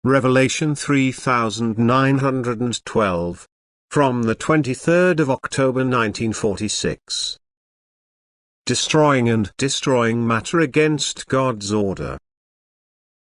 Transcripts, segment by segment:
Revelation 3912. From the 23rd of October 1946. Destroying and destroying matter against God's order.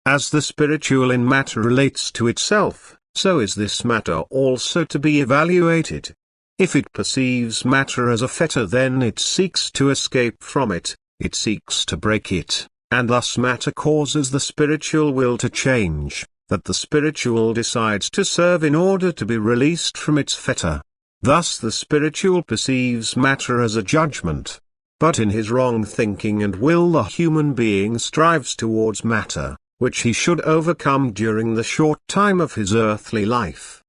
As the spiritual in matter relates to itself, so is this matter also to be evaluated. If it perceives matter as a fetter, then it seeks to escape from it, it seeks to break it, and thus matter causes the spiritual will to change, that the spiritual decides to serve in order to be released from its fetter. Thus the spiritual perceives matter as a judgment. But in his wrong thinking and will the human being strives towards matter, which he should overcome during the short time of his earthly life.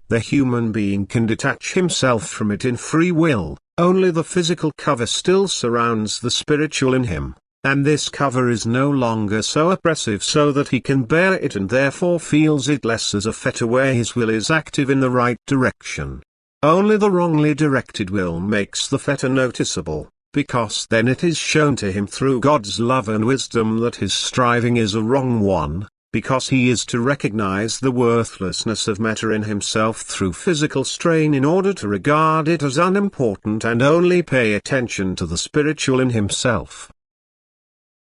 The human being can detach himself from it in free will, only the physical cover still surrounds the spiritual in him, and this cover is no longer so oppressive so that he can bear it and therefore feels it less as a fetter where his will is active in the right direction. Only the wrongly directed will makes the fetter noticeable, because then it is shown to him through God's love and wisdom that his striving is a wrong one, because he is to recognize the worthlessness of matter in himself through physical strain in order to regard it as unimportant and only pay attention to the spiritual in himself.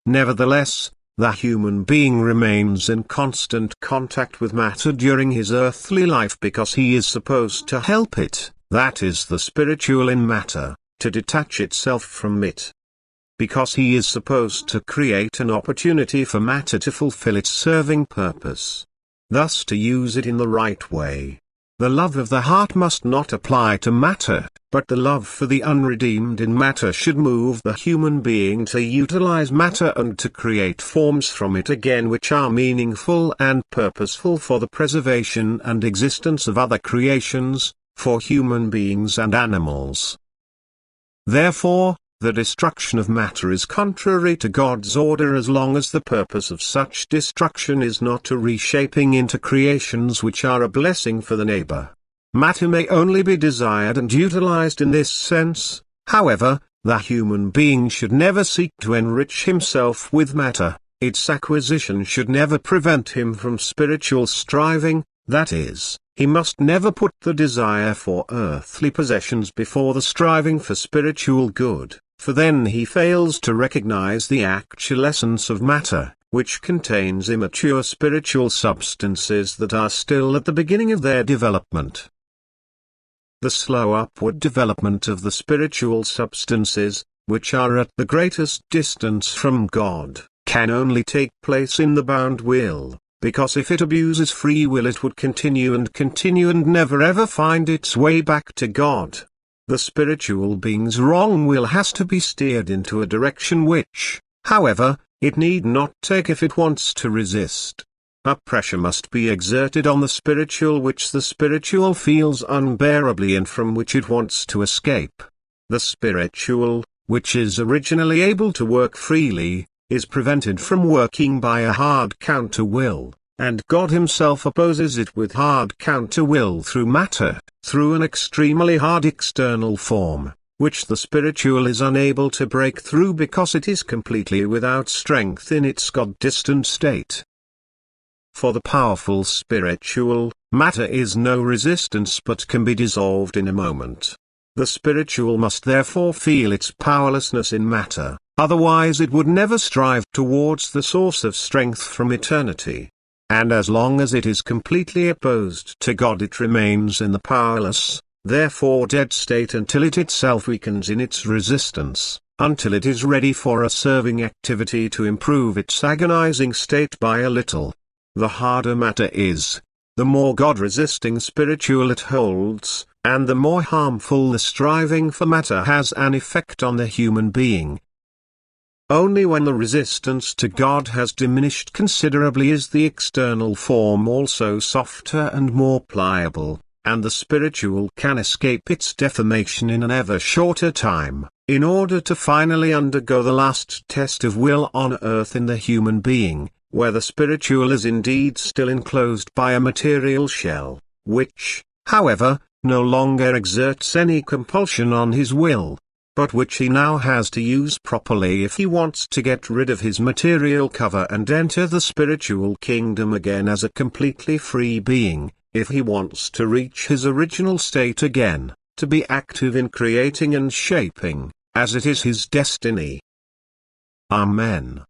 Nevertheless, the human being remains in constant contact with matter during his earthly life because he is supposed to help it, that is the spiritual in matter, to detach itself from it. Because he is supposed to create an opportunity for matter to fulfill its serving purpose. Thus to use it in the right way. The love of the heart must not apply to matter, but the love for the unredeemed in matter should move the human being to utilize matter and to create forms from it again which are meaningful and purposeful for the preservation and existence of other creations, for human beings and animals. Therefore, the destruction of matter is contrary to God's order as long as the purpose of such destruction is not a reshaping into creations which are a blessing for the neighbor. Matter may only be desired and utilized in this sense, however, the human being should never seek to enrich himself with matter, its acquisition should never prevent him from spiritual striving, that is, he must never put the desire for earthly possessions before the striving for spiritual good. For then he fails to recognize the actual essence of matter, which contains immature spiritual substances that are still at the beginning of their development. The slow upward development of the spiritual substances, which are at the greatest distance from God, can only take place in the bound will, because if it abuses free will it would continue and never ever find its way back to God. The spiritual being's wrong will has to be steered into a direction which, however, it need not take if it wants to resist. A pressure must be exerted on the spiritual which the spiritual feels unbearably and from which it wants to escape. The spiritual, which is originally able to work freely, is prevented from working by a hard counter-will. And God himself opposes it with hard counter-will through matter, through an extremely hard external form, which the spiritual is unable to break through because it is completely without strength in its God-distant state. For the powerful spiritual, matter is no resistance but can be dissolved in a moment. The spiritual must therefore feel its powerlessness in matter, otherwise it would never strive towards the source of strength from eternity. And as long as it is completely opposed to God it remains in the powerless, therefore dead state until it itself weakens in its resistance, until it is ready for a serving activity to improve its agonizing state by a little. The harder matter is, the more God-resisting spiritual it holds, and the more harmful the striving for matter has an effect on the human being. Only when the resistance to God has diminished considerably is the external form also softer and more pliable, and the spiritual can escape its deformation in an ever shorter time, in order to finally undergo the last test of will on earth in the human being, where the spiritual is indeed still enclosed by a material shell, which, however, no longer exerts any compulsion on his will. but which he now has to use properly if he wants to get rid of his material cover and enter the spiritual kingdom again as a completely free being, if he wants to reach his original state again, to be active in creating and shaping, as it is his destiny. Amen.